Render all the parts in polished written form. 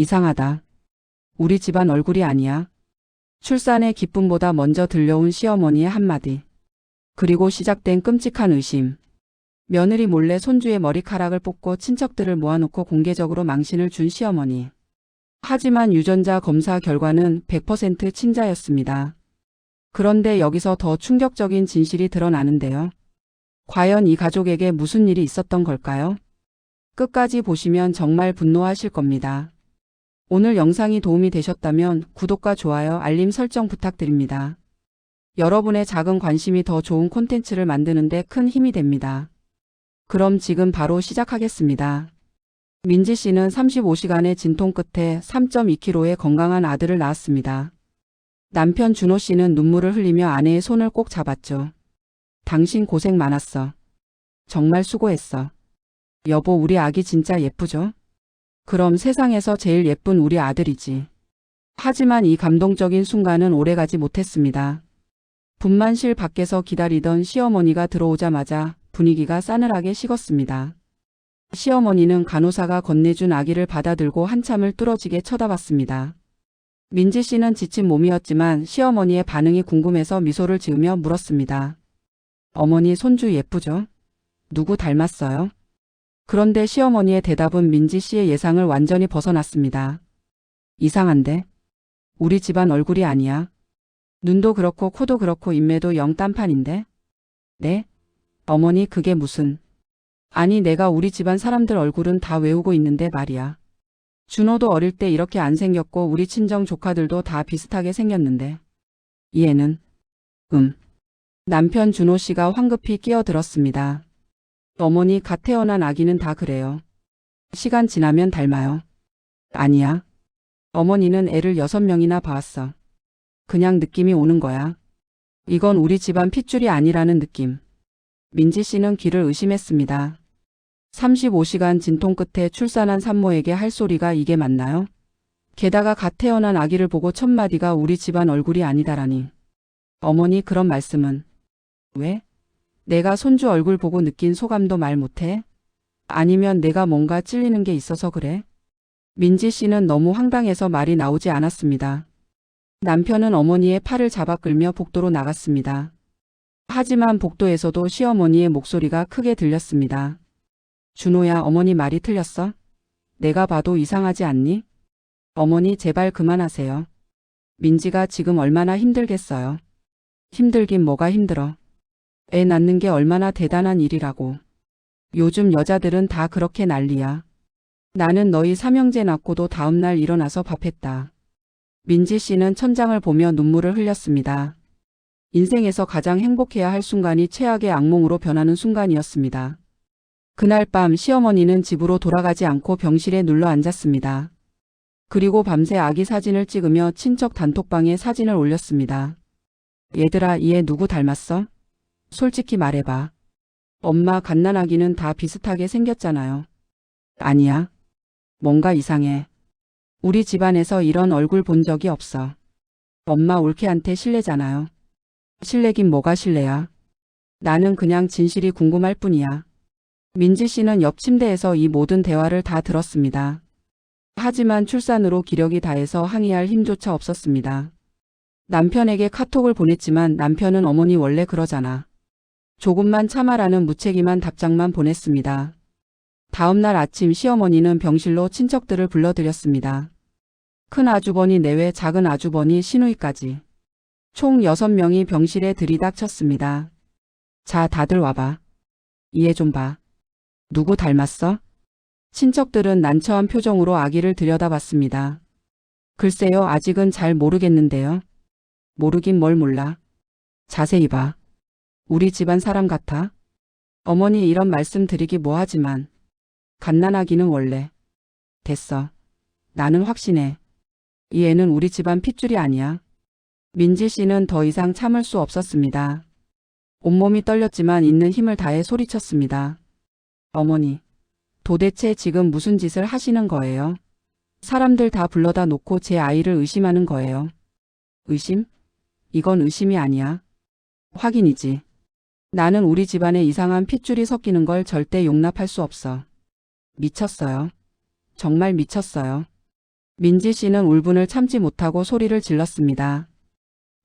이상하다. 우리 집안 얼굴이 아니야. 출산의 기쁨보다 먼저 들려온 시어머니의 한마디. 그리고 시작된 끔찍한 의심. 며느리 몰래 손주의 머리카락을 뽑고 친척들을 모아놓고 공개적으로 망신을 준 시어머니. 하지만 유전자 검사 결과는 100% 친자였습니다. 그런데 여기서 더 충격적인 진실이 드러나는데요. 과연 이 가족에게 무슨 일이 있었던 걸까요? 끝까지 보시면 정말 분노하실 겁니다. 오늘 영상이 도움이 되셨다면 구독과 좋아요, 알림 설정 부탁드립니다. 여러분의 작은 관심이 더 좋은 콘텐츠를 만드는 데 큰 힘이 됩니다. 그럼 지금 바로 시작하겠습니다. 민지 씨는 35시간의 진통 끝에 3.2kg의 건강한 아들을 낳았습니다. 남편 준호 씨는 눈물을 흘리며 아내의 손을 꼭 잡았죠. 당신 고생 많았어. 정말 수고했어. 여보, 우리 아기 진짜 예쁘죠? 그럼 세상에서 제일 예쁜 우리 아들이지. 하지만 이 감동적인 순간은 오래가지 못했습니다. 분만실 밖에서 기다리던 시어머니가 들어오자마자 분위기가 싸늘하게 식었습니다. 시어머니는 간호사가 건네준 아기를 받아들고 한참을 뚫어지게 쳐다봤습니다. 민지 씨는 지친 몸이었지만 시어머니의 반응이 궁금해서 미소를 지으며 물었습니다. 어머니, 손주 예쁘죠? 누구 닮았어요? 그런데 시어머니의 대답은 민지 씨의 예상을 완전히 벗어났습니다. 이상한데? 우리 집안 얼굴이 아니야. 눈도 그렇고 코도 그렇고 인매도 영 딴판인데? 네? 어머니, 그게 무슨... 아니, 내가 우리 집안 사람들 얼굴은 다 외우고 있는데 말이야. 준호도 어릴 때 이렇게 안 생겼고 우리 친정 조카들도 다 비슷하게 생겼는데. 이 애는... 남편 준호 씨가 황급히 끼어들었습니다. 어머니, 갓 태어난 아기는 다 그래요. 시간 지나면 닮아요. 아니야. 어머니는 애를 6명이나 봐왔어. 그냥 느낌이 오는 거야. 이건 우리 집안 핏줄이 아니라는 느낌. 민지 씨는 귀를 의심했습니다. 35시간 진통 끝에 출산한 산모에게 할 소리가 이게 맞나요? 게다가 갓 태어난 아기를 보고 첫마디가 우리 집안 얼굴이 아니다라니. 어머니, 그런 말씀은... 왜? 내가 손주 얼굴 보고 느낀 소감도 말 못해? 아니면 내가 뭔가 찔리는 게 있어서 그래? 민지 씨는 너무 황당해서 말이 나오지 않았습니다. 남편은 어머니의 팔을 잡아 끌며 복도로 나갔습니다. 하지만 복도에서도 시어머니의 목소리가 크게 들렸습니다. 준호야, 어머니 말이 틀렸어? 내가 봐도 이상하지 않니? 어머니, 제발 그만하세요. 민지가 지금 얼마나 힘들겠어요. 힘들긴 뭐가 힘들어. 애 낳는 게 얼마나 대단한 일이라고. 요즘 여자들은 다 그렇게 난리야. 나는 너희 삼형제 낳고도 다음날 일어나서 밥했다. 민지 씨는 천장을 보며 눈물을 흘렸습니다. 인생에서 가장 행복해야 할 순간이 최악의 악몽으로 변하는 순간이었습니다. 그날 밤 시어머니는 집으로 돌아가지 않고 병실에 눌러 앉았습니다. 그리고 밤새 아기 사진을 찍으며 친척 단톡방에 사진을 올렸습니다. 얘들아, 이 애 누구 닮았어? 솔직히 말해봐. 엄마, 갓난아기는 다 비슷하게 생겼잖아요. 아니야. 뭔가 이상해. 우리 집안에서 이런 얼굴 본 적이 없어. 엄마, 올케한테 실례잖아요. 실례긴 뭐가 실례야. 나는 그냥 진실이 궁금할 뿐이야. 민지 씨는 옆 침대에서 이 모든 대화를 다 들었습니다. 하지만 출산으로 기력이 다해서 항의할 힘조차 없었습니다. 남편에게 카톡을 보냈지만 남편은 어머니 원래 그러잖아. 조금만 참아라는 무책임한 답장만 보냈습니다. 다음날 아침 시어머니는 병실로 친척들을 불러들였습니다. 큰 아주버니 내외 작은 아주버니 시누이까지. 총 6명이 병실에 들이닥쳤습니다. 자, 다들 와봐. 이 애 좀 봐. 누구 닮았어? 친척들은 난처한 표정으로 아기를 들여다봤습니다. 글쎄요, 아직은 잘 모르겠는데요. 모르긴 뭘 몰라. 자세히 봐. 우리 집안 사람 같아? 어머니, 이런 말씀 드리기 뭐하지만 갓난아기는 원래. 됐어. 나는 확신해. 이 애는 우리 집안 핏줄이 아니야. 민지 씨는 더 이상 참을 수 없었습니다. 온몸이 떨렸지만 있는 힘을 다해 소리쳤습니다. 어머니, 도대체 지금 무슨 짓을 하시는 거예요? 사람들 다 불러다 놓고 제 아이를 의심하는 거예요. 의심? 이건 의심이 아니야. 확인이지. 나는 우리 집안에 이상한 핏줄이 섞이는 걸 절대 용납할 수 없어. 미쳤어요. 정말 미쳤어요. 민지 씨는 울분을 참지 못하고 소리를 질렀습니다.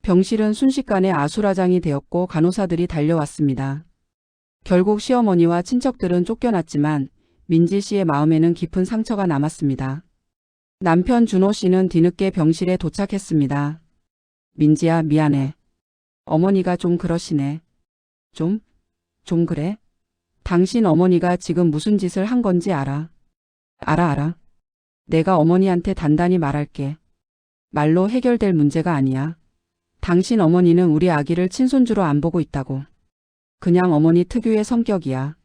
병실은 순식간에 아수라장이 되었고 간호사들이 달려왔습니다. 결국 시어머니와 친척들은 쫓겨났지만 민지 씨의 마음에는 깊은 상처가 남았습니다. 남편 준호 씨는 뒤늦게 병실에 도착했습니다. 민지야, 미안해. 어머니가 좀 그러시네. 좀 그래? 당신 어머니가 지금 무슨 짓을 한 건지 알아? 알아. 내가 어머니한테 단단히 말할게. 말로 해결될 문제가 아니야. 당신 어머니는 우리 아기를 친손주로 안 보고 있다고. 그냥 어머니 특유의 성격이야.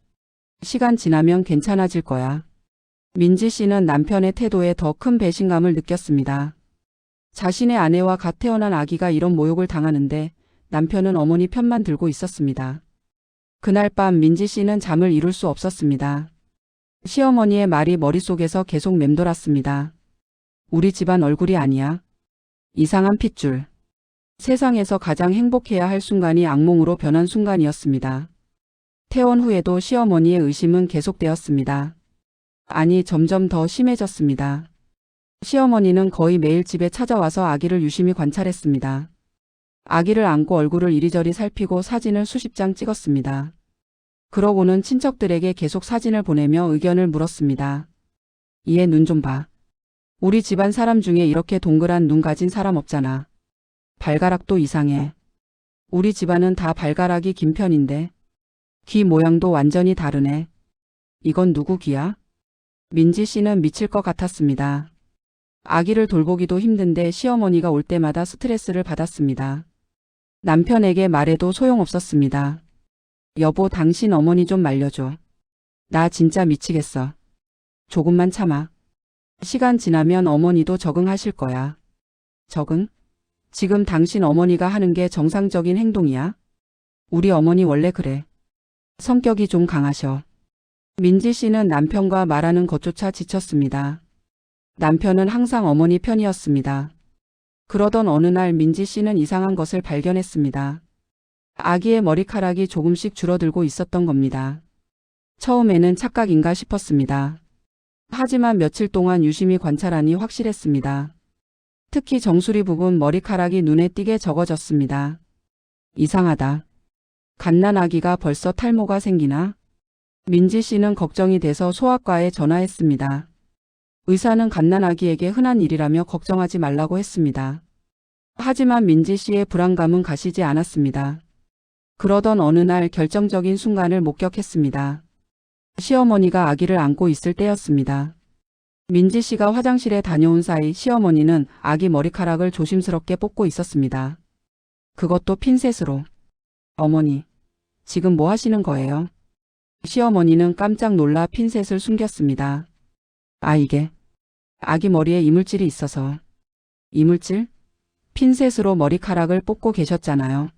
시간 지나면 괜찮아질 거야. 민지 씨는 남편의 태도에 더 큰 배신감을 느꼈습니다. 자신의 아내와 갓 태어난 아기가 이런 모욕을 당하는데 남편은 어머니 편만 들고 있었습니다. 그날 밤 민지 씨는 잠을 이룰 수 없었습니다. 시어머니의 말이 머릿속에서 계속 맴돌았습니다. 우리 집안 얼굴이 아니야. 이상한 핏줄. 세상에서 가장 행복해야 할 순간이 악몽으로 변한 순간이었습니다. 퇴원 후에도 시어머니의 의심은 계속되었습니다. 아니, 점점 더 심해졌습니다. 시어머니는 거의 매일 집에 찾아와서 아기를 유심히 관찰했습니다. 아기를 안고 얼굴을 이리저리 살피고 사진을 수십 장 찍었습니다. 그러고는 친척들에게 계속 사진을 보내며 의견을 물었습니다. 얘 눈 좀 봐. 우리 집안 사람 중에 이렇게 동그란 눈 가진 사람 없잖아. 발가락도 이상해. 우리 집안은 다 발가락이 긴 편인데. 귀 모양도 완전히 다르네. 이건 누구 귀야? 민지 씨는 미칠 것 같았습니다. 아기를 돌보기도 힘든데 시어머니가 올 때마다 스트레스를 받았습니다. 남편에게 말해도 소용없었습니다. 여보, 당신 어머니 좀 말려줘. 나 진짜 미치겠어. 조금만 참아. 시간 지나면 어머니도 적응하실 거야. 적응? 지금 당신 어머니가 하는 게 정상적인 행동이야? 우리 어머니 원래 그래. 성격이 좀 강하셔. 민지 씨는 남편과 말하는 것조차 지쳤습니다. 남편은 항상 어머니 편이었습니다. 그러던 어느 날 민지 씨는 이상한 것을 발견했습니다. 아기의 머리카락이 조금씩 줄어들고 있었던 겁니다. 처음에는 착각인가 싶었습니다. 하지만 며칠 동안 유심히 관찰하니 확실했습니다. 특히 정수리 부분 머리카락이 눈에 띄게 적어졌습니다. 이상하다. 갓난아기가 벌써 탈모가 생기나? 민지 씨는 걱정이 돼서 소아과에 전화했습니다. 의사는 갓난아기에게 흔한 일이라며 걱정하지 말라고 했습니다. 하지만 민지 씨의 불안감은 가시지 않았습니다. 그러던 어느 날 결정적인 순간을 목격했습니다. 시어머니가 아기를 안고 있을 때였습니다. 민지 씨가 화장실에 다녀온 사이 시어머니는 아기 머리카락을 조심스럽게 뽑고 있었습니다. 그것도 핀셋으로. 어머니, 지금 뭐 하시는 거예요? 시어머니는 깜짝 놀라 핀셋을 숨겼습니다. 이게 아기 머리에 이물질이 있어서. 이물질? 핀셋으로 머리카락을 뽑고 계셨잖아요.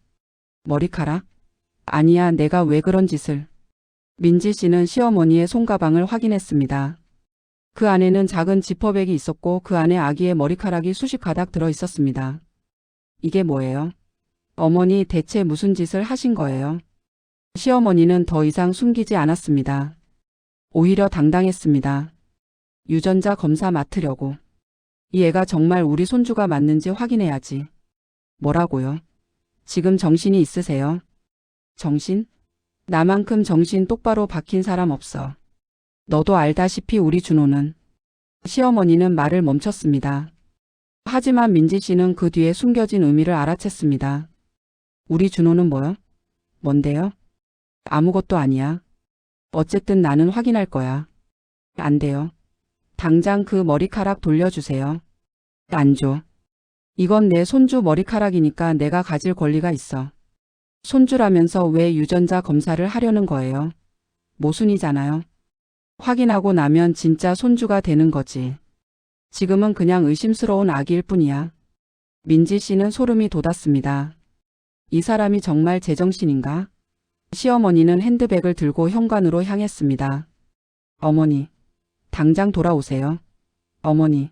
머리카락? 아니야, 내가 왜 그런 짓을. 민지 씨는 시어머니의 손가방을 확인했습니다. 그 안에는 작은 지퍼백이 있었고 그 안에 아기의 머리카락이 수십 가닥 들어 있었습니다. 이게 뭐예요? 어머니, 대체 무슨 짓을 하신 거예요? 시어머니는 더 이상 숨기지 않았습니다. 오히려 당당했습니다. 유전자 검사 맡으려고. 이 애가 정말 우리 손주가 맞는지 확인해야지. 뭐라고요? 지금 정신이 있으세요? 정신? 나만큼 정신 똑바로 박힌 사람 없어. 너도 알다시피 우리 준호는. 시어머니는 말을 멈췄습니다. 하지만 민지 씨는 그 뒤에 숨겨진 의미를 알아챘습니다. 우리 준호는 뭐요? 뭔데요? 아무것도 아니야. 어쨌든 나는 확인할 거야. 안 돼요. 당장 그 머리카락 돌려주세요. 안 줘. 이건 내 손주 머리카락이니까 내가 가질 권리가 있어. 손주라면서 왜 유전자 검사를 하려는 거예요? 모순이잖아요. 확인하고 나면 진짜 손주가 되는 거지. 지금은 그냥 의심스러운 아기일 뿐이야. 민지 씨는 소름이 돋았습니다. 이 사람이 정말 제정신인가? 시어머니는 핸드백을 들고 현관으로 향했습니다. 어머니, 당장 돌아오세요. 어머니.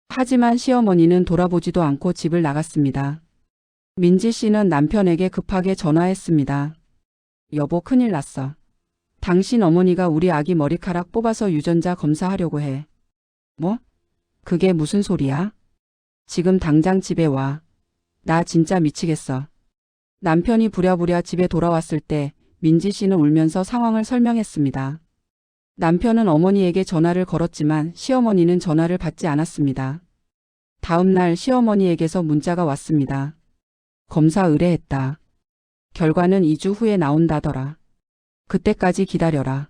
하지만 시어머니는 돌아보지도 않고 집을 나갔습니다. 민지 씨는 남편에게 급하게 전화했습니다. 여보, 큰일 났어. 당신 어머니가 우리 아기 머리카락 뽑아서 유전자 검사하려고 해. 뭐? 그게 무슨 소리야? 지금 당장 집에 와. 나 진짜 미치겠어. 남편이 부랴부랴 집에 돌아왔을 때 민지 씨는 울면서 상황을 설명했습니다. 남편은 어머니에게 전화를 걸었지만 시어머니는 전화를 받지 않았습니다. 다음 날 시어머니에게서 문자가 왔습니다. 검사 의뢰했다. 결과는 2주 후에 나온다더라. 그때까지 기다려라.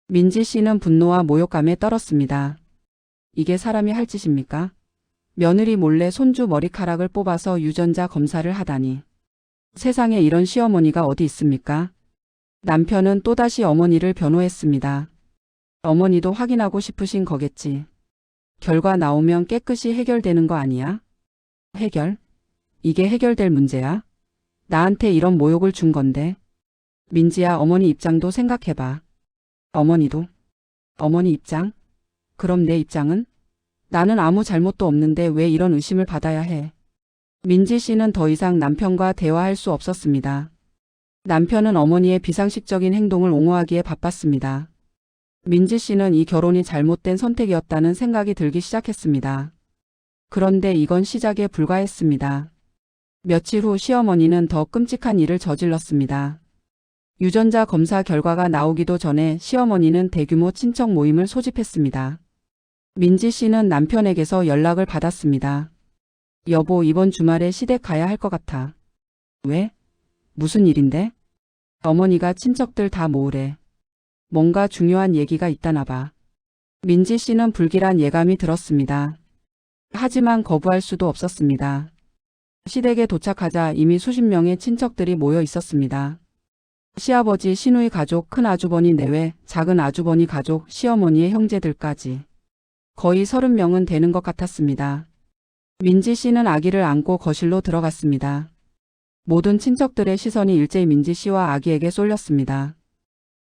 민지 씨는 분노와 모욕감에 떨었습니다. 이게 사람이 할 짓입니까? 며느리 몰래 손주 머리카락을 뽑아서 유전자 검사를 하다니. 세상에 이런 시어머니가 어디 있습니까? 남편은 또다시 어머니를 변호했습니다. 어머니도 확인하고 싶으신 거겠지. 결과 나오면 깨끗이 해결되는 거 아니야? 해결? 이게 해결될 문제야? 나한테 이런 모욕을 준 건데. 민지야, 어머니 입장도 생각해봐. 어머니도? 어머니 입장? 그럼 내 입장은? 나는 아무 잘못도 없는데 왜 이런 의심을 받아야 해? 민지 씨는 더 이상 남편과 대화할 수 없었습니다. 남편은 어머니의 비상식적인 행동을 옹호하기에 바빴습니다. 민지 씨는 이 결혼이 잘못된 선택이었다는 생각이 들기 시작했습니다. 그런데 이건 시작에 불과했습니다. 며칠 후 시어머니는 더 끔찍한 일을 저질렀습니다. 유전자 검사 결과가 나오기도 전에 시어머니는 대규모 친척 모임을 소집했습니다. 민지 씨는 남편에게서 연락을 받았습니다. 여보, 이번 주말에 시댁 가야 할 것 같아. 왜? 무슨 일인데? 어머니가 친척들 다 모으래. 뭔가 중요한 얘기가 있다나 봐. 민지 씨는 불길한 예감이 들었습니다. 하지만 거부할 수도 없었습니다. 시댁에 도착하자 이미 수십 명의 친척들이 모여 있었습니다. 시아버지, 시누이 가족, 큰 아주버니 내외, 작은 아주버니 가족, 시어머니의 형제들까지. 거의 30명은 되는 것 같았습니다. 민지 씨는 아기를 안고 거실로 들어갔습니다. 모든 친척들의 시선이 일제히 민지 씨와 아기에게 쏠렸습니다.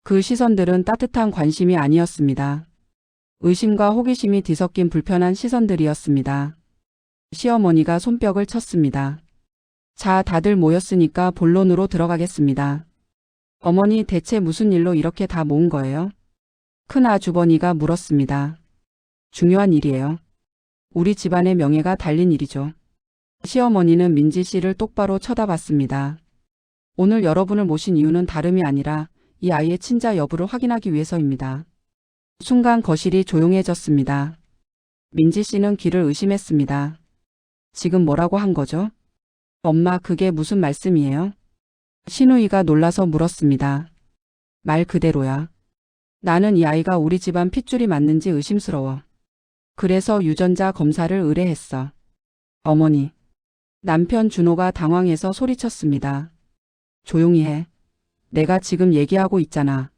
그 시선들은 따뜻한 관심이 아니었습니다. 의심과 호기심이 뒤섞인 불편한 시선들이었습니다. 시어머니가 손뼉을 쳤습니다. 자, 다들 모였으니까 본론으로 들어가겠습니다. 어머니, 대체 무슨 일로 이렇게 다 모은 거예요? 큰 아주버니가 물었습니다. 중요한 일이에요. 우리 집안의 명예가 달린 일이죠. 시어머니는 민지 씨를 똑바로 쳐다봤습니다. 오늘 여러분을 모신 이유는 다름이 아니라 이 아이의 친자 여부를 확인하기 위해서입니다. 순간 거실이 조용해졌습니다. 민지 씨는 귀를 의심했습니다. 지금 뭐라고 한 거죠? 엄마, 그게 무슨 말씀이에요? 시누이가 놀라서 물었습니다. 말 그대로야. 나는 이 아이가 우리 집안 핏줄이 맞는지 의심스러워. 그래서 유전자 검사를 의뢰했어. 어머니. 남편 준호가 당황해서 소리쳤습니다. 조용히 해. 내가 지금 얘기하고 있잖아.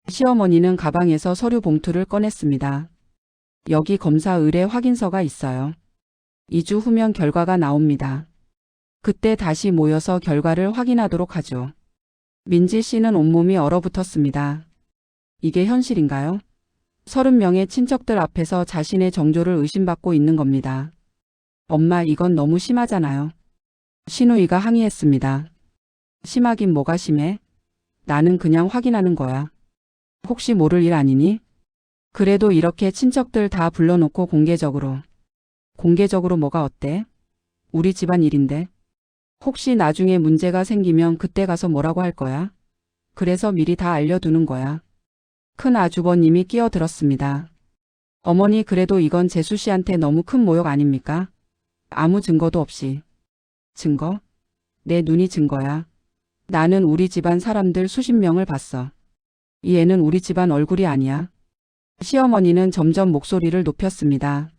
시어머니는 가방에서 서류 봉투를 꺼냈습니다. 여기 검사 의뢰 확인서가 있어요. 2주 후면 결과가 나옵니다. 그때 다시 모여서 결과를 확인하도록 하죠. 민지 씨는 온몸이 얼어붙었습니다. 이게 현실인가요? 30명의 친척들 앞에서 자신의 정조를 의심받고 있는 겁니다. 엄마, 이건 너무 심하잖아요. 시누이가 항의했습니다. 심하긴 뭐가 심해? 나는 그냥 확인하는 거야. 혹시 모를 일 아니니? 그래도 이렇게 친척들 다 불러놓고 공개적으로. 공개적으로 뭐가 어때? 우리 집안 일인데. 혹시 나중에 문제가 생기면 그때 가서 뭐라고 할 거야? 그래서 미리 다 알려두는 거야. 큰 아주버님이 끼어들었습니다. 어머니, 그래도 이건 재수 씨한테 너무 큰 모욕 아닙니까? 아무 증거도 없이. 증거? 내 눈이 증거야. 나는 우리 집안 사람들 수십 명을 봤어. 이 애는 우리 집안 얼굴이 아니야. 시어머니는 점점 목소리를 높였습니다.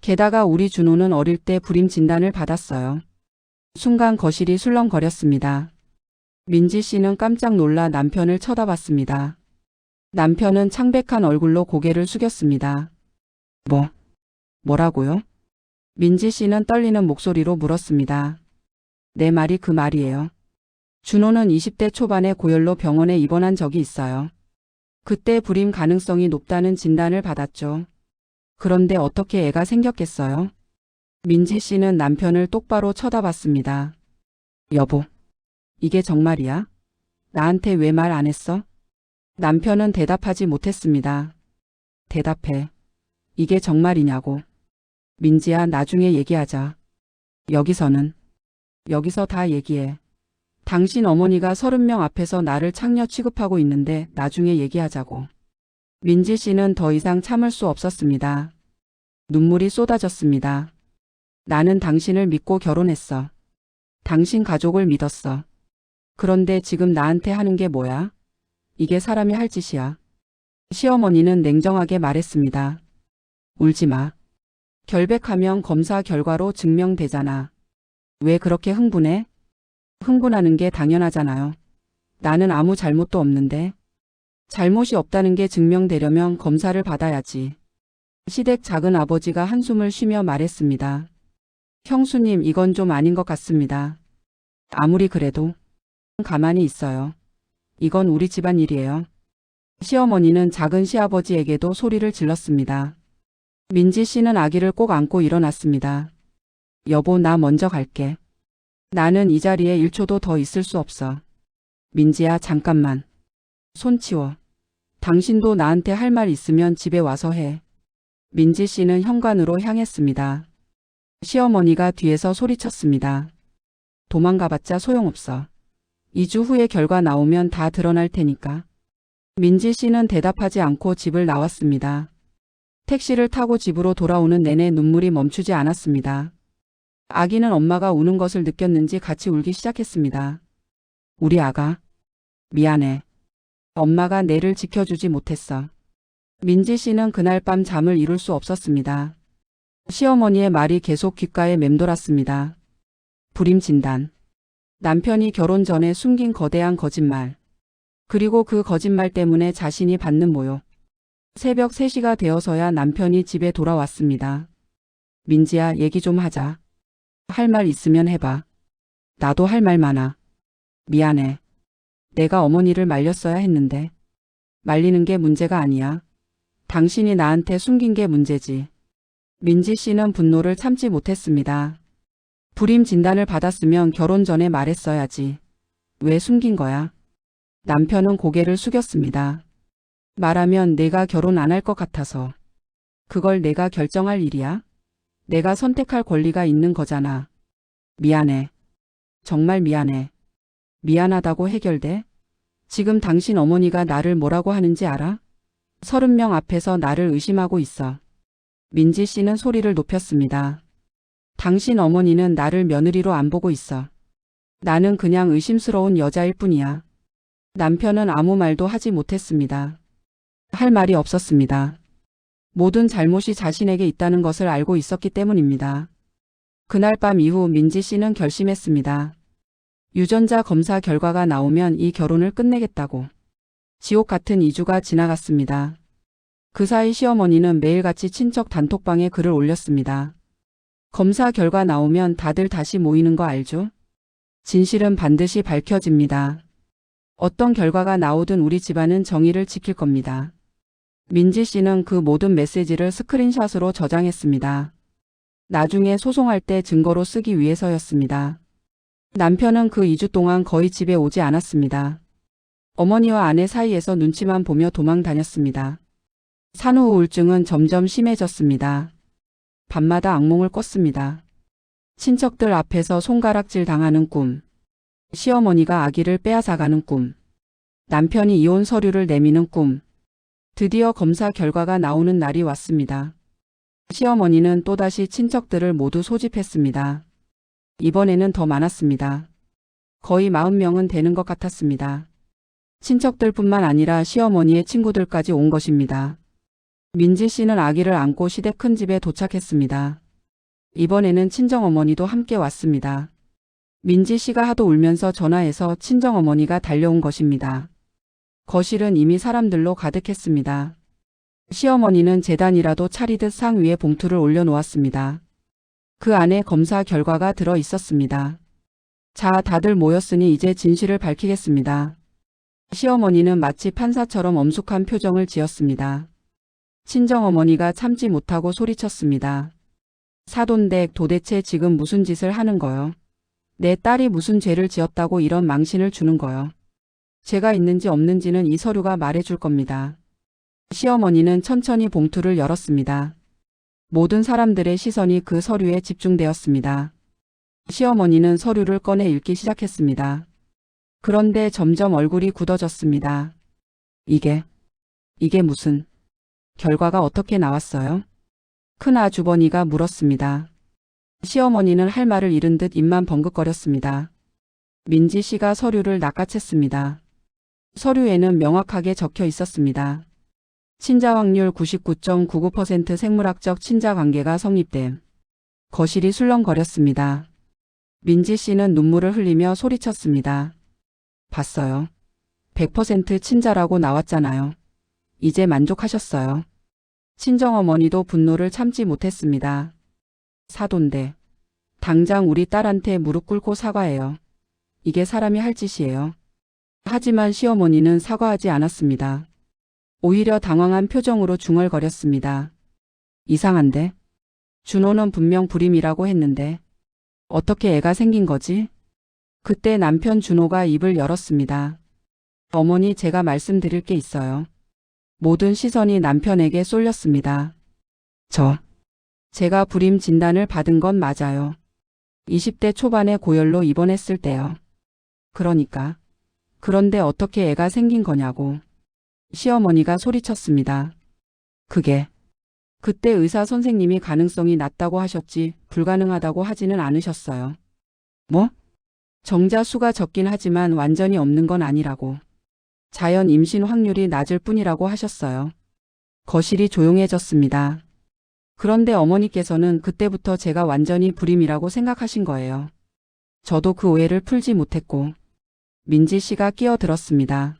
게다가 우리 준호는 어릴 때 불임 진단을 받았어요. 순간 거실이 술렁거렸습니다. 민지 씨는 깜짝 놀라 남편을 쳐다봤습니다. 남편은 창백한 얼굴로 고개를 숙였습니다. 뭐라고요? 민지 씨는 떨리는 목소리로 물었습니다. 내 말이 그 말이에요. 준호는 20대 초반에 고열로 병원에 입원한 적이 있어요. 그때 불임 가능성이 높다는 진단을 받았죠. 그런데 어떻게 애가 생겼겠어요? 민지 씨는 남편을 똑바로 쳐다봤습니다. 여보, 이게 정말이야? 나한테 왜 말 안 했어? 남편은 대답하지 못했습니다. 대답해. 이게 정말이냐고. 민지야, 나중에 얘기하자. 여기서 다 얘기해. 당신 어머니가 30명 앞에서 나를 창녀 취급하고 있는데 나중에 얘기하자고. 민지 씨는 더 이상 참을 수 없었습니다. 눈물이 쏟아졌습니다. 나는 당신을 믿고 결혼했어. 당신 가족을 믿었어. 그런데 지금 나한테 하는 게 뭐야? 이게 사람이 할 짓이야. 시어머니는 냉정하게 말했습니다. 울지 마. 결백하면 검사 결과로 증명되잖아. 왜 그렇게 흥분해? 흥분하는 게 당연하잖아요. 나는 아무 잘못도 없는데. 잘못이 없다는 게 증명되려면 검사를 받아야지. 시댁 작은 아버지가 한숨을 쉬며 말했습니다. 형수님, 이건 좀 아닌 것 같습니다. 아무리 그래도 가만히 있어요. 이건 우리 집안 일이에요. 시어머니는 작은 시아버지에게도 소리를 질렀습니다. 민지 씨는 아기를 꼭 안고 일어났습니다. 여보, 나 먼저 갈게. 나는 이 자리에 1초도 더 있을 수 없어. 민지야, 잠깐만. 손 치워. 당신도 나한테 할 말 있으면 집에 와서 해. 민지 씨는 현관으로 향했습니다. 시어머니가 뒤에서 소리쳤습니다. 도망가봤자 소용없어. 2주 후에 결과 나오면 다 드러날 테니까. 민지 씨는 대답하지 않고 집을 나왔습니다. 택시를 타고 집으로 돌아오는 내내 눈물이 멈추지 않았습니다. 아기는 엄마가 우는 것을 느꼈는지 같이 울기 시작했습니다. 우리 아가. 미안해. 엄마가 내를 지켜주지 못했어. 민지 씨는 그날 밤 잠을 이룰 수 없었습니다. 시어머니의 말이 계속 귓가에 맴돌았습니다. 불임 진단. 남편이 결혼 전에 숨긴 거대한 거짓말. 그리고 그 거짓말 때문에 자신이 받는 모욕. 새벽 3시가 되어서야 남편이 집에 돌아왔습니다. 민지야, 얘기 좀 하자. 할 말 있으면 해봐. 나도 할 말 많아. 미안해. 내가 어머니를 말렸어야 했는데. 말리는 게 문제가 아니야. 당신이 나한테 숨긴 게 문제지. 민지 씨는 분노를 참지 못했습니다. 불임 진단을 받았으면 결혼 전에 말했어야지. 왜 숨긴 거야? 남편은 고개를 숙였습니다. 말하면 내가 결혼 안 할 것 같아서. 그걸 내가 결정할 일이야? 내가 선택할 권리가 있는 거잖아. 미안해. 정말 미안해. 미안하다고 해결돼? 지금 당신 어머니가 나를 뭐라고 하는지 알아? 30명 앞에서 나를 의심하고 있어. 민지 씨는 소리를 높였습니다. 당신 어머니는 나를 며느리로 안 보고 있어. 나는 그냥 의심스러운 여자일 뿐이야. 남편은 아무 말도 하지 못했습니다. 할 말이 없었습니다. 모든 잘못이 자신에게 있다는 것을 알고 있었기 때문입니다. 그날 밤 이후 민지 씨는 결심했습니다. 유전자 검사 결과가 나오면 이 결혼을 끝내겠다고. 지옥 같은 2주가 지나갔습니다. 그 사이 시어머니는 매일같이 친척 단톡방에 글을 올렸습니다. 검사 결과 나오면 다들 다시 모이는 거 알죠? 진실은 반드시 밝혀집니다. 어떤 결과가 나오든 우리 집안은 정의를 지킬 겁니다. 민지 씨는 그 모든 메시지를 스크린샷으로 저장했습니다. 나중에 소송할 때 증거로 쓰기 위해서였습니다. 남편은 그 2주 동안 거의 집에 오지 않았습니다. 어머니와 아내 사이에서 눈치만 보며 도망 다녔습니다. 산후 우울증은 점점 심해졌습니다. 밤마다 악몽을 꿨습니다. 친척들 앞에서 손가락질 당하는 꿈. 시어머니가 아기를 빼앗아가는 꿈. 남편이 이혼 서류를 내미는 꿈. 드디어 검사 결과가 나오는 날이 왔습니다. 시어머니는 또다시 친척들을 모두 소집했습니다. 이번에는 더 많았습니다. 거의 40명은 되는 것 같았습니다. 친척들뿐만 아니라 시어머니의 친구들까지 온 것입니다. 민지 씨는 아기를 안고 시댁 큰 집에 도착했습니다. 이번에는 친정어머니도 함께 왔습니다. 민지 씨가 하도 울면서 전화해서 친정어머니가 달려온 것입니다. 거실은 이미 사람들로 가득했습니다. 시어머니는 제단이라도 차리듯 상 위에 봉투를 올려놓았습니다. 그 안에 검사 결과가 들어 있었습니다. 자, 다들 모였으니 이제 진실을 밝히겠습니다. 시어머니는 마치 판사처럼 엄숙한 표정을 지었습니다. 친정어머니가 참지 못하고 소리쳤습니다. 사돈댁, 도대체 지금 무슨 짓을 하는 거요? 내 딸이 무슨 죄를 지었다고 이런 망신을 주는 거요? 죄가 있는지 없는지는 이 서류가 말해줄 겁니다. 시어머니는 천천히 봉투를 열었습니다. 모든 사람들의 시선이 그 서류에 집중되었습니다. 시어머니는 서류를 꺼내 읽기 시작했습니다. 그런데 점점 얼굴이 굳어졌습니다. 이게 무슨, 결과가 어떻게 나왔어요? 큰 아주버니가 물었습니다. 시어머니는 할 말을 잃은 듯 입만 번긋거렸습니다. 민지 씨가 서류를 낚아챘습니다. 서류에는 명확하게 적혀 있었습니다. 친자 확률 99.99% 생물학적 친자 관계가 성립됨. 거실이 술렁거렸습니다. 민지 씨는 눈물을 흘리며 소리쳤습니다. 봤어요. 100% 친자라고 나왔잖아요. 이제 만족하셨어요. 친정어머니도 분노를 참지 못했습니다. 사돈데. 당장 우리 딸한테 무릎 꿇고 사과해요. 이게 사람이 할 짓이에요. 하지만 시어머니는 사과하지 않았습니다. 오히려 당황한 표정으로 중얼거렸습니다. 이상한데? 준호는 분명 불임이라고 했는데 어떻게 애가 생긴 거지? 그때 남편 준호가 입을 열었습니다. 어머니, 제가 말씀드릴 게 있어요. 모든 시선이 남편에게 쏠렸습니다. 제가 불임 진단을 받은 건 맞아요. 20대 초반에 고열로 입원했을 때요. 그런데 어떻게 애가 생긴 거냐고. 시어머니가 소리쳤습니다. 그때 의사 선생님이 가능성이 낮다고 하셨지 불가능하다고 하지는 않으셨어요. 뭐? 정자 수가 적긴 하지만 완전히 없는 건 아니라고. 자연 임신 확률이 낮을 뿐이라고 하셨어요. 거실이 조용해졌습니다. 그런데 어머니께서는 그때부터 제가 완전히 불임이라고 생각하신 거예요. 저도 그 오해를 풀지 못했고. 민지 씨가 끼어들었습니다.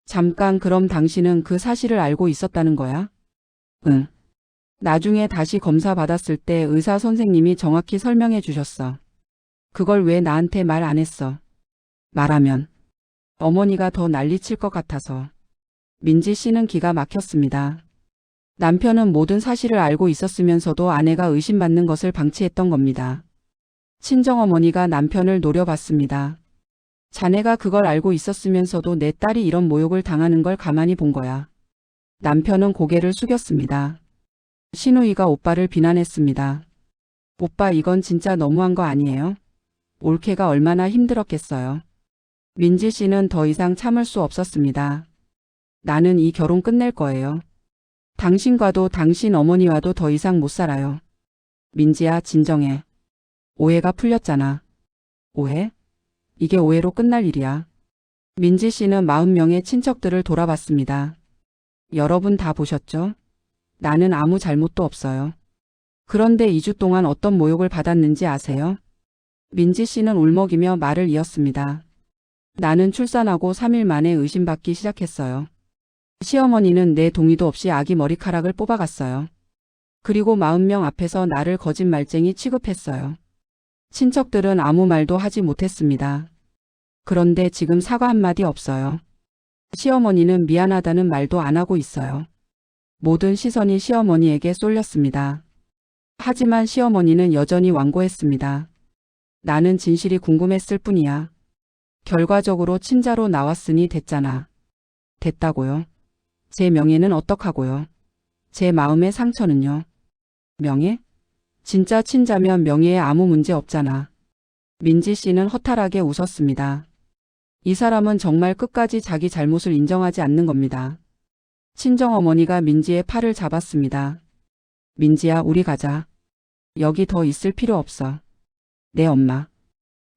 잠깐, 그럼 당신은 그 사실을 알고 있었다는 거야? 응. 나중에 다시 검사 받았을 때 의사 선생님이 정확히 설명해 주셨어. 그걸 왜 나한테 말 안 했어? 말하면 어머니가 더 난리칠 것 같아서. 민지 씨는 기가 막혔습니다. 남편은 모든 사실을 알고 있었으면서도 아내가 의심받는 것을 방치했던 겁니다. 친정어머니가 남편을 노려봤습니다. 자네가 그걸 알고 있었으면서도 내 딸이 이런 모욕을 당하는 걸 가만히 본 거야. 남편은 고개를 숙였습니다. 신우이가 오빠를 비난했습니다. 오빠, 이건 진짜 너무한 거 아니에요? 올케가 얼마나 힘들었겠어요. 민지 씨는 더 이상 참을 수 없었습니다. 나는 이 결혼 끝낼 거예요. 당신과도 당신 어머니와도 더 이상 못 살아요. 민지야, 진정해. 오해가 풀렸잖아. 오해? 이게 오해로 끝날 일이야. 민지 씨는 40명의 친척들을 돌아봤습니다. 여러분 다 보셨죠? 나는 아무 잘못도 없어요. 그런데 2주 동안 어떤 모욕을 받았는지 아세요? 민지 씨는 울먹이며 말을 이었습니다. 나는 출산하고 3일 만에 의심받기 시작했어요. 시어머니는 내 동의도 없이 아기 머리카락을 뽑아갔어요. 그리고 40명 앞에서 나를 거짓말쟁이 취급했어요. 친척들은 아무 말도 하지 못했습니다. 그런데 지금 사과 한마디 없어요. 시어머니는 미안하다는 말도 안 하고 있어요. 모든 시선이 시어머니에게 쏠렸습니다. 하지만 시어머니는 여전히 완고했습니다. 나는 진실이 궁금했을 뿐이야. 결과적으로 친자로 나왔으니 됐잖아. 됐다고요? 제 명예는 어떡하고요? 제 마음의 상처는요? 명예? 진짜 친자면 명예에 아무 문제 없잖아. 민지 씨는 허탈하게 웃었습니다. 이 사람은 정말 끝까지 자기 잘못을 인정하지 않는 겁니다. 친정어머니가 민지의 팔을 잡았습니다. 민지야, 우리 가자. 여기 더 있을 필요 없어. 네, 엄마.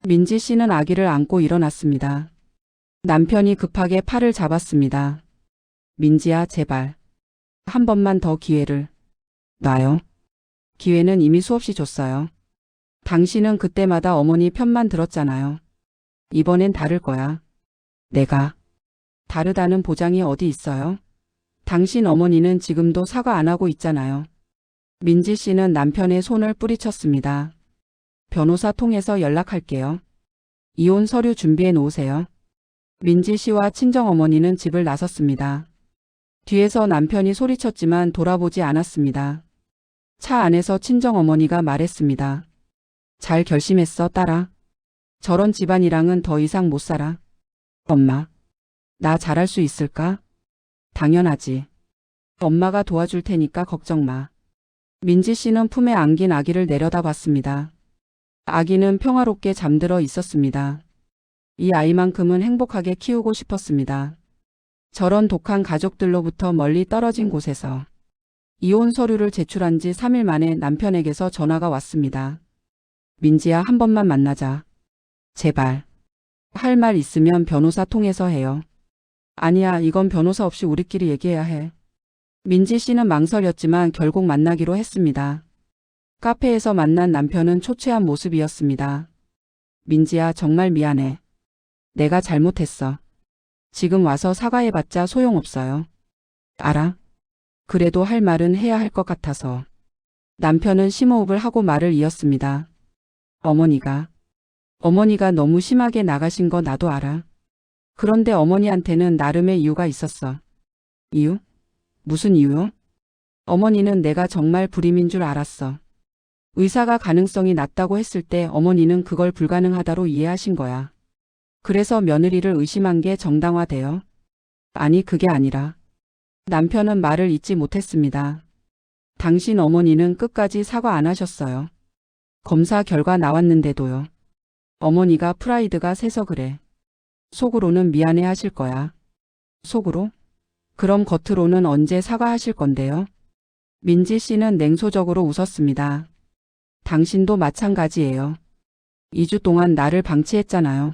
민지 씨는 아기를 안고 일어났습니다. 남편이 급하게 팔을 잡았습니다. 민지야, 제발. 한 번만 더 기회를. 놔요. 기회는 이미 수없이 줬어요. 당신은 그때마다 어머니 편만 들었잖아요. 이번엔 다를 거야. 내가 다르다는 보장이 어디 있어요? 당신 어머니는 지금도 사과 안 하고 있잖아요. 민지 씨는 남편의 손을 뿌리쳤습니다. 변호사 통해서 연락할게요. 이혼 서류 준비해 놓으세요. 민지 씨와 친정어머니는 집을 나섰습니다. 뒤에서 남편이 소리쳤지만 돌아보지 않았습니다. 차 안에서 친정어머니가 말했습니다. 잘 결심했어, 딸아. 저런 집안이랑은 더 이상 못 살아. 엄마, 나 잘할 수 있을까? 당연하지. 엄마가 도와줄 테니까 걱정 마. 민지 씨는 품에 안긴 아기를 내려다봤습니다. 아기는 평화롭게 잠들어 있었습니다. 이 아이만큼은 행복하게 키우고 싶었습니다. 저런 독한 가족들로부터 멀리 떨어진 곳에서 이혼 서류를 제출한 지 3일 만에 남편에게서 전화가 왔습니다. 민지야, 한 번만 만나자. 제발. 할 말 있으면 변호사 통해서 해요. 아니야, 이건 변호사 없이 우리끼리 얘기해야 해. 민지 씨는 망설였지만 결국 만나기로 했습니다. 카페에서 만난 남편은 초췌한 모습이었습니다. 민지야, 정말 미안해. 내가 잘못했어. 지금 와서 사과해봤자 소용없어요. 알아? 그래도 할 말은 해야 할 것 같아서. 남편은 심호흡을 하고 말을 이었습니다. 어머니가 너무 심하게 나가신 거 나도 알아. 그런데 어머니한테는 나름의 이유가 있었어. 이유? 무슨 이유요? 어머니는 내가 정말 불임인 줄 알았어. 의사가 가능성이 낮다고 했을 때 어머니는 그걸 불가능하다로 이해하신 거야. 그래서 며느리를 의심한 게 정당화돼요. 아니, 그게 아니라. 남편은 말을 잇지 못했습니다. 당신 어머니는 끝까지 사과 안 하셨어요. 검사 결과 나왔는데도요. 어머니가 프라이드가 세서 그래. 속으로는 미안해 하실 거야. 속으로? 그럼 겉으로는 언제 사과하실 건데요? 민지 씨는 냉소적으로 웃었습니다. 당신도 마찬가지예요. 2주 동안 나를 방치했잖아요.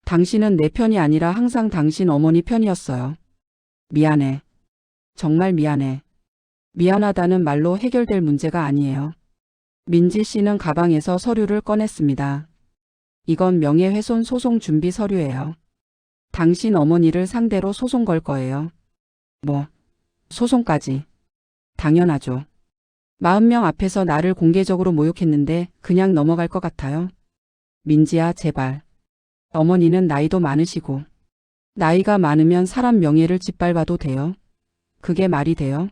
당신은 내 편이 아니라 항상 당신 어머니 편이었어요. 미안해. 정말 미안해. 미안하다는 말로 해결될 문제가 아니에요. 민지 씨는 가방에서 서류를 꺼냈습니다. 이건 명예훼손 소송 준비 서류예요. 당신 어머니를 상대로 소송 걸 거예요. 뭐, 소송까지. 당연하죠. 40명 앞에서 나를 공개적으로 모욕했는데 그냥 넘어갈 것 같아요. 민지야, 제발. 어머니는 나이도 많으시고 나이가 많으면 사람 명예를 짓밟아도 돼요. 그게 말이 돼요?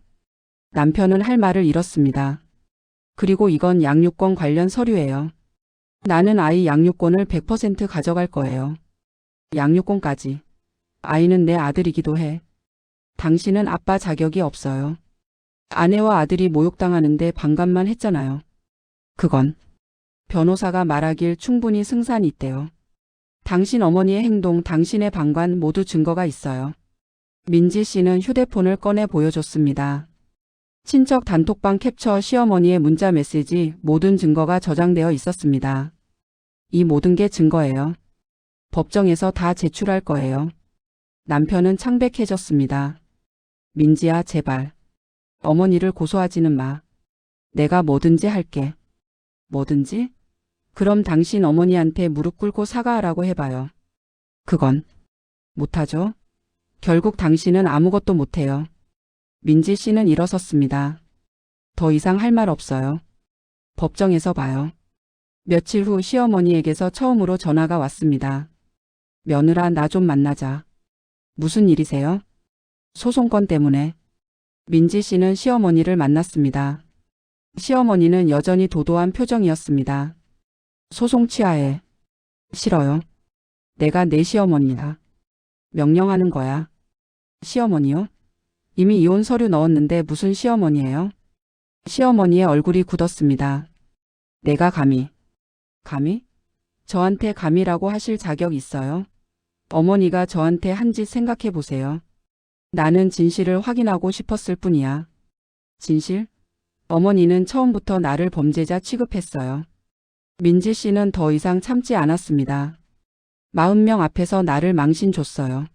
남편은 할 말을 잃었습니다. 그리고 이건 양육권 관련 서류예요. 나는 아이 양육권을 100% 가져갈 거예요. 양육권까지. 아이는 내 아들이기도 해. 당신은 아빠 자격이 없어요. 아내와 아들이 모욕당하는데 반감만 했잖아요. 그건 변호사가 말하길 충분히 승산이 있대요. 당신 어머니의 행동, 당신의 방관 모두 증거가 있어요. 민지 씨는 휴대폰을 꺼내 보여줬습니다. 친척 단톡방 캡처, 시어머니의 문자 메시지, 모든 증거가 저장되어 있었습니다. 이 모든 게 증거예요. 법정에서 다 제출할 거예요. 남편은 창백해졌습니다. 민지야, 제발. 어머니를 고소하지는 마. 내가 뭐든지 할게. 뭐든지? 그럼 당신 어머니한테 무릎 꿇고 사과하라고 해봐요. 그건 못하죠? 결국 당신은 아무것도 못해요. 민지 씨는 일어섰습니다. 더 이상 할 말 없어요. 법정에서 봐요. 며칠 후 시어머니에게서 처음으로 전화가 왔습니다. 며느라, 나 좀 만나자. 무슨 일이세요? 소송건 때문에. 민지 씨는 시어머니를 만났습니다. 시어머니는 여전히 도도한 표정이었습니다. 소송 취하해. 싫어요. 내가 내 시어머니야. 명령하는 거야. 시어머니요? 이미 이혼 서류 넣었는데 무슨 시어머니예요? 시어머니의 얼굴이 굳었습니다. 내가 감히. 감히? 저한테 감히라고 하실 자격 있어요? 어머니가 저한테 한 짓 생각해 보세요. 나는 진실을 확인하고 싶었을 뿐이야. 진실? 어머니는 처음부터 나를 범죄자 취급했어요. 민지 씨는 더 이상 참지 않았습니다. 40명 앞에서 나를 망신 줬어요.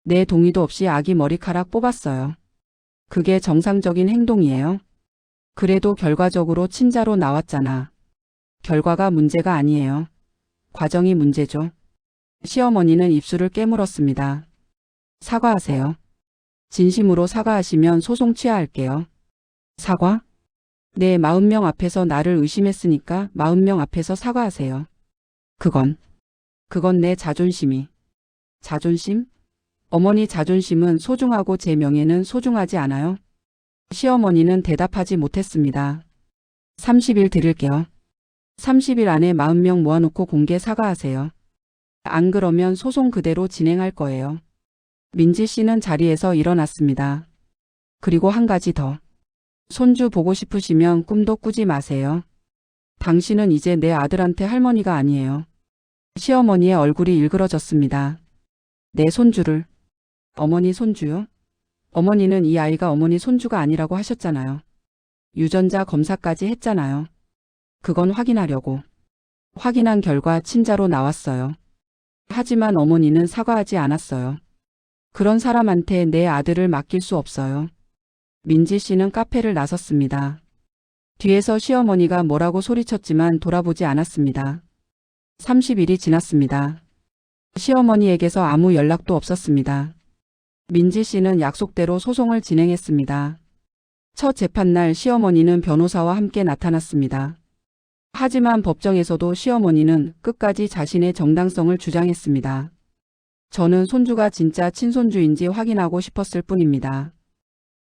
내 동의도 없이 아기 머리카락 뽑았어요. 그게 정상적인 행동이에요? 그래도 결과적으로 친자로 나왔잖아. 결과가 문제가 아니에요. 과정이 문제죠. 시어머니는 입술을 깨물었습니다. 사과하세요. 진심으로 사과하시면 소송 취하할게요. 사과? 네, 40명 앞에서 나를 의심했으니까 40명 앞에서 사과하세요. 그건 내 자존심이. 자존심? 어머니 자존심은 소중하고 제 명예는 소중하지 않아요? 시어머니는 대답하지 못했습니다. 30일 드릴게요. 30일 안에 40명 모아놓고 공개 사과하세요. 안 그러면 소송 그대로 진행할 거예요. 민지 씨는 자리에서 일어났습니다. 그리고 한 가지 더. 손주 보고 싶으시면 꿈도 꾸지 마세요. 당신은 이제 내 아들한테 할머니가 아니에요. 시어머니의 얼굴이 일그러졌습니다. 내 손주를. 어머니 손주요? 어머니는 이 아이가 어머니 손주가 아니라고 하셨잖아요. 유전자 검사까지 했잖아요. 그건 확인하려고. 확인한 결과 친자로 나왔어요. 하지만 어머니는 사과하지 않았어요. 그런 사람한테 내 아들을 맡길 수 없어요. 민지 씨는 카페를 나섰습니다. 뒤에서 시어머니가 뭐라고 소리쳤지만 돌아보지 않았습니다. 30일이 지났습니다. 시어머니에게서 아무 연락도 없었습니다. 민지 씨는 약속대로 소송을 진행했습니다. 첫 재판날 시어머니는 변호사와 함께 나타났습니다. 하지만 법정에서도 시어머니는 끝까지 자신의 정당성을 주장했습니다. 저는 손주가 진짜 친손주인지 확인하고 싶었을 뿐입니다.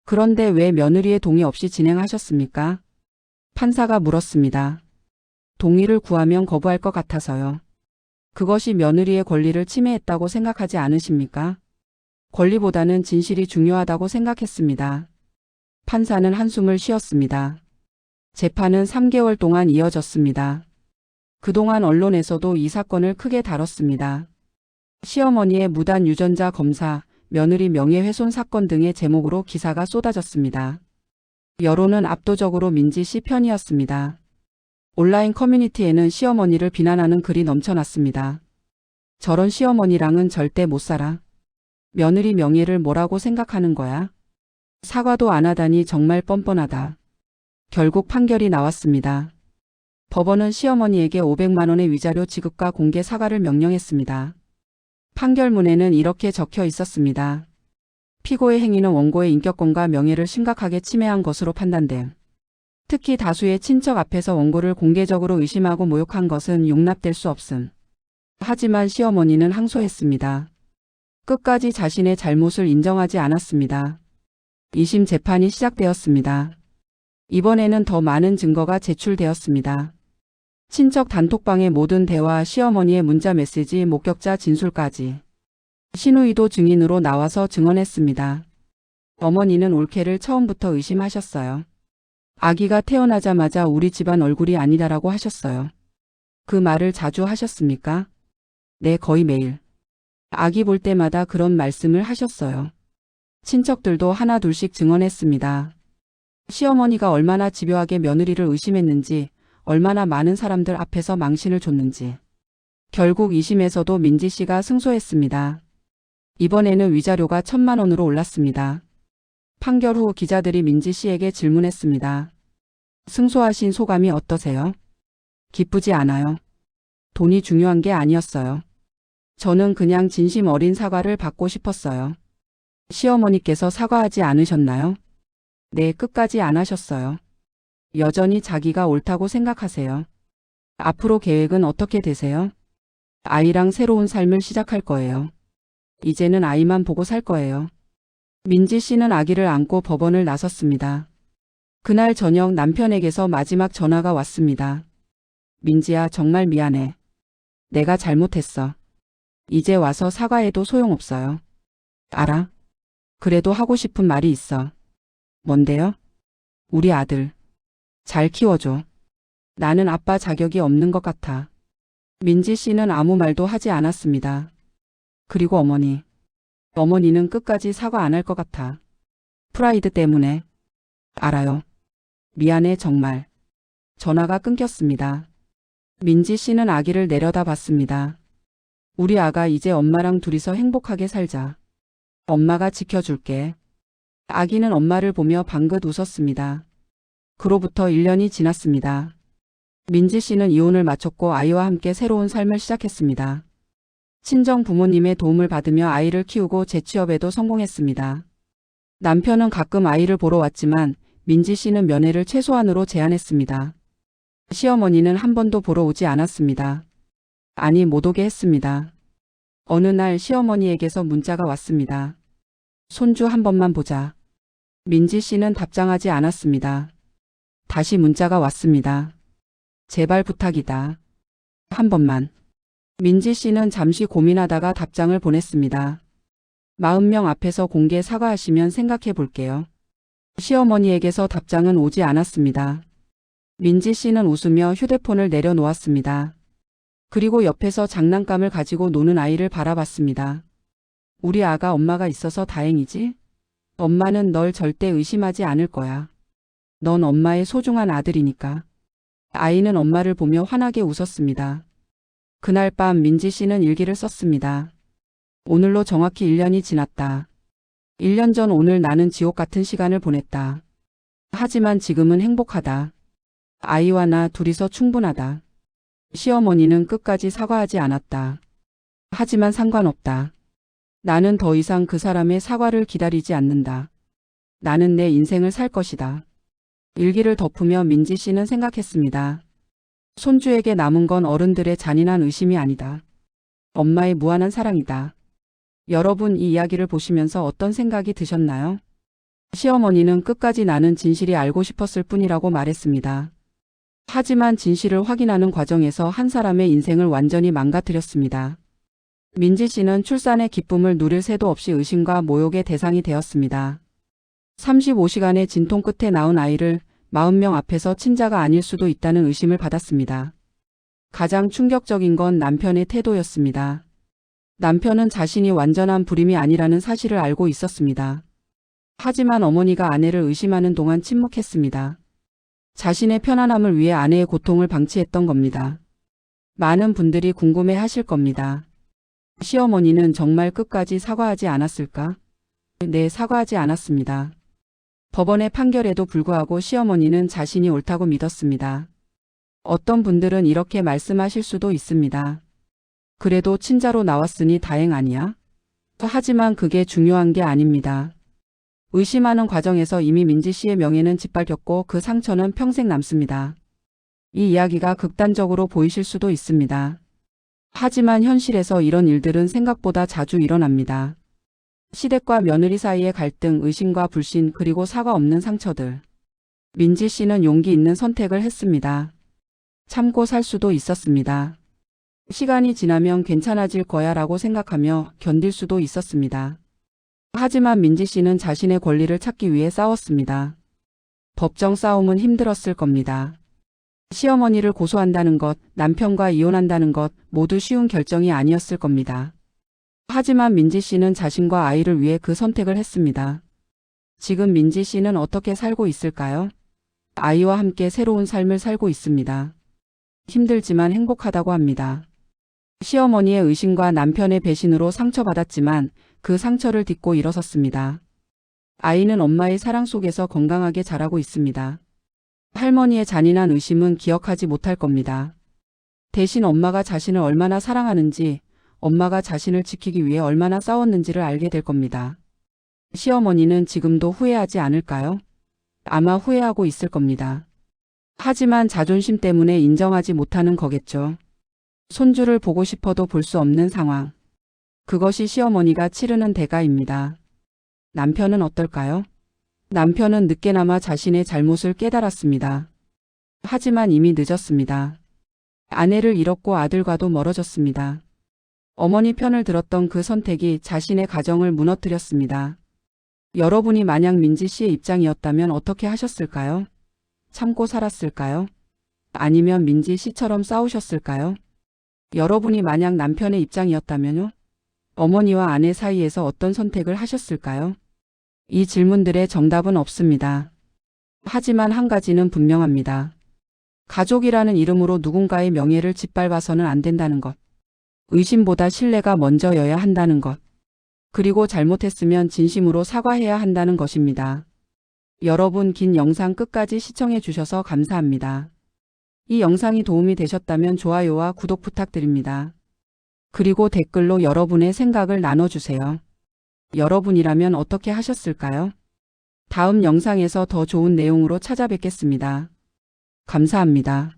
그런데 왜 며느리의 동의 없이 진행하셨습니까? 판사가 물었습니다. 동의를 구하면 거부할 것 같아서요. 그것이 며느리의 권리를 침해했다고 생각하지 않으십니까? 권리보다는 진실이 중요하다고 생각했습니다. 판사는 한숨을 쉬었습니다. 재판은 3개월 동안 이어졌습니다. 그동안 언론에서도 이 사건을 크게 다뤘습니다. 시어머니의 무단 유전자 검사, 며느리 명예훼손 사건 등의 제목으로 기사가 쏟아졌습니다. 여론은 압도적으로 민지 씨 편이었습니다. 온라인 커뮤니티에는 시어머니를 비난하는 글이 넘쳐났습니다. 저런 시어머니랑은 절대 못 살아. 며느리 명예를 뭐라고 생각하는 거야? 사과도 안 하다니 정말 뻔뻔하다. 결국 판결이 나왔습니다. 법원은 시어머니에게 500만 원의 위자료 지급과 공개 사과를 명령했습니다. 판결문에는 이렇게 적혀 있었습니다. 피고의 행위는 원고의 인격권과 명예를 심각하게 침해한 것으로 판단됨. 특히 다수의 친척 앞에서 원고를 공개적으로 의심하고 모욕한 것은 용납될 수 없음. 하지만 시어머니는 항소했습니다. 끝까지 자신의 잘못을 인정하지 않았습니다. 2심 재판이 시작되었습니다. 이번에는 더 많은 증거가 제출되었습니다. 친척 단톡방의 모든 대화, 시어머니의 문자 메시지, 목격자 진술까지. 시누이도 증인으로 나와서 증언했습니다. 어머니는 올케를 처음부터 의심하셨어요. 아기가 태어나자마자 우리 집안 얼굴이 아니다라고 하셨어요. 그 말을 자주 하셨습니까? 네, 거의 매일. 아기 볼 때마다 그런 말씀을 하셨어요. 친척들도 하나 둘씩 증언했습니다. 시어머니가 얼마나 집요하게 며느리를 의심했는지, 얼마나 많은 사람들 앞에서 망신을 줬는지. 결국 2심에서도 민지 씨가 승소했습니다. 이번에는 위자료가 1,000만 원으로 올랐습니다. 판결 후 기자들이 민지 씨에게 질문했습니다. 승소하신 소감이 어떠세요? 기쁘지 않아요. 돈이 중요한 게 아니었어요. 저는 그냥 진심 어린 사과를 받고 싶었어요. 시어머니께서 사과하지 않으셨나요? 네, 끝까지 안 하셨어요. 여전히 자기가 옳다고 생각하세요. 앞으로 계획은 어떻게 되세요? 아이랑 새로운 삶을 시작할 거예요. 이제는 아이만 보고 살 거예요. 민지 씨는 아기를 안고 법원을 나섰습니다. 그날 저녁 남편에게서 마지막 전화가 왔습니다. 민지야, 정말 미안해. 내가 잘못했어. 이제 와서 사과해도 소용없어요. 알아? 그래도 하고 싶은 말이 있어. 뭔데요? 우리 아들. 잘 키워줘. 나는 아빠 자격이 없는 것 같아. 민지 씨는 아무 말도 하지 않았습니다. 그리고 어머니는 끝까지 사과 안 할 것 같아. 프라이드 때문에. 알아요. 미안해, 정말. 전화가 끊겼습니다. 민지 씨는 아기를 내려다봤습니다. 우리 아가 이제 엄마랑 둘이서 행복하게 살자. 엄마가 지켜줄게. 아기는 엄마를 보며 방긋 웃었습니다. 그로부터 1년이 지났습니다. 민지 씨는 이혼을 마쳤고 아이와 함께 새로운 삶을 시작했습니다. 친정 부모님의 도움을 받으며 아이를 키우고 재취업에도 성공했습니다. 남편은 가끔 아이를 보러 왔지만 민지 씨는 면회를 최소한으로 제한했습니다. 시어머니는 한 번도 보러 오지 않았습니다. 아니, 못 오게 했습니다. 어느 날 시어머니에게서 문자가 왔습니다. 손주 한 번만 보자. 민지 씨는 답장하지 않았습니다. 다시 문자가 왔습니다. 제발 부탁이다. 한 번만. 민지 씨는 잠시 고민하다가 답장을 보냈습니다. 40명 앞에서 공개 사과하시면 생각해 볼게요. 시어머니에게서 답장은 오지 않았습니다. 민지 씨는 웃으며 휴대폰을 내려놓았습니다. 그리고 옆에서 장난감을 가지고 노는 아이를 바라봤습니다. 우리 아가 엄마가 있어서 다행이지? 엄마는 널 절대 의심하지 않을 거야. 넌 엄마의 소중한 아들이니까. 아이는 엄마를 보며 환하게 웃었습니다. 그날 밤 민지 씨는 일기를 썼습니다. 오늘로 정확히 1년이 지났다. 1년 전 오늘 나는 지옥 같은 시간을 보냈다. 하지만 지금은 행복하다. 아이와 나 둘이서 충분하다. 시어머니는 끝까지 사과하지 않았다. 하지만 상관없다. 나는 더 이상 그 사람의 사과를 기다리지 않는다. 나는 내 인생을 살 것이다. 일기를 덮으며 민지 씨는 생각했습니다. 손주에게 남은 건 어른들의 잔인한 의심이 아니다. 엄마의 무한한 사랑이다. 여러분 이 이야기를 보시면서 어떤 생각이 드셨나요? 시어머니는 끝까지 나는 진실이 알고 싶었을 뿐이라고 말했습니다. 하지만 진실을 확인하는 과정에서 한 사람의 인생을 완전히 망가뜨렸습니다. 민지 씨는 출산의 기쁨을 누릴 새도 없이 의심과 모욕의 대상이 되었습니다. 35시간의 진통 끝에 낳은 아이를 40명 앞에서 친자가 아닐 수도 있다는 의심을 받았습니다. 가장 충격적인 건 남편의 태도였습니다. 남편은 자신이 완전한 불임이 아니라는 사실을 알고 있었습니다. 하지만 어머니가 아내를 의심하는 동안 침묵했습니다. 자신의 편안함을 위해 아내의 고통을 방치했던 겁니다. 많은 분들이 궁금해 하실 겁니다. 시어머니는 정말 끝까지 사과하지 않았을까? 네, 사과하지 않았습니다. 법원의 판결에도 불구하고 시어머니는 자신이 옳다고 믿었습니다. 어떤 분들은 이렇게 말씀하실 수도 있습니다. 그래도 친자로 나왔으니 다행 아니야? 하지만 그게 중요한 게 아닙니다. 의심하는 과정에서 이미 민지 씨의 명예는 짓밟혔고 그 상처는 평생 남습니다. 이 이야기가 극단적으로 보이실 수도 있습니다. 하지만 현실에서 이런 일들은 생각보다 자주 일어납니다. 시댁과 며느리 사이의 갈등, 의심과 불신, 그리고 사과 없는 상처들. 민지 씨는 용기 있는 선택을 했습니다. 참고 살 수도 있었습니다. 시간이 지나면 괜찮아질 거야 라고 생각하며 견딜 수도 있었습니다. 하지만 민지 씨는 자신의 권리를 찾기 위해 싸웠습니다. 법정 싸움은 힘들었을 겁니다. 시어머니를 고소한다는 것, 남편과 이혼한다는 것 모두 쉬운 결정이 아니었을 겁니다. 하지만 민지 씨는 자신과 아이를 위해 그 선택을 했습니다. 지금 민지 씨는 어떻게 살고 있을까요? 아이와 함께 새로운 삶을 살고 있습니다. 힘들지만 행복하다고 합니다. 시어머니의 의심과 남편의 배신으로 상처받았지만 그 상처를 딛고 일어섰습니다. 아이는 엄마의 사랑 속에서 건강하게 자라고 있습니다. 할머니의 잔인한 의심은 기억하지 못할 겁니다. 대신 엄마가 자신을 얼마나 사랑하는지, 엄마가 자신을 지키기 위해 얼마나 싸웠는지를 알게 될 겁니다. 시어머니는 지금도 후회하지 않을까요? 아마 후회하고 있을 겁니다. 하지만 자존심 때문에 인정하지 못하는 거겠죠. 손주를 보고 싶어도 볼 수 없는 상황. 그것이 시어머니가 치르는 대가입니다. 남편은 어떨까요? 남편은 늦게나마 자신의 잘못을 깨달았습니다. 하지만 이미 늦었습니다. 아내를 잃었고 아들과도 멀어졌습니다. 어머니 편을 들었던 그 선택이 자신의 가정을 무너뜨렸습니다. 여러분이 만약 민지 씨의 입장이었다면 어떻게 하셨을까요? 참고 살았을까요? 아니면 민지 씨처럼 싸우셨을까요? 여러분이 만약 남편의 입장이었다면요? 어머니와 아내 사이에서 어떤 선택을 하셨을까요? 이 질문들의 정답은 없습니다. 하지만 한 가지는 분명합니다. 가족이라는 이름으로 누군가의 명예를 짓밟아서는 안 된다는 것. 의심보다 신뢰가 먼저여야 한다는 것. 그리고 잘못했으면 진심으로 사과해야 한다는 것입니다. 여러분 긴 영상 끝까지 시청해 주셔서 감사합니다. 이 영상이 도움이 되셨다면 좋아요와 구독 부탁드립니다. 그리고 댓글로 여러분의 생각을 나눠주세요. 여러분이라면 어떻게 하셨을까요? 다음 영상에서 더 좋은 내용으로 찾아뵙겠습니다. 감사합니다.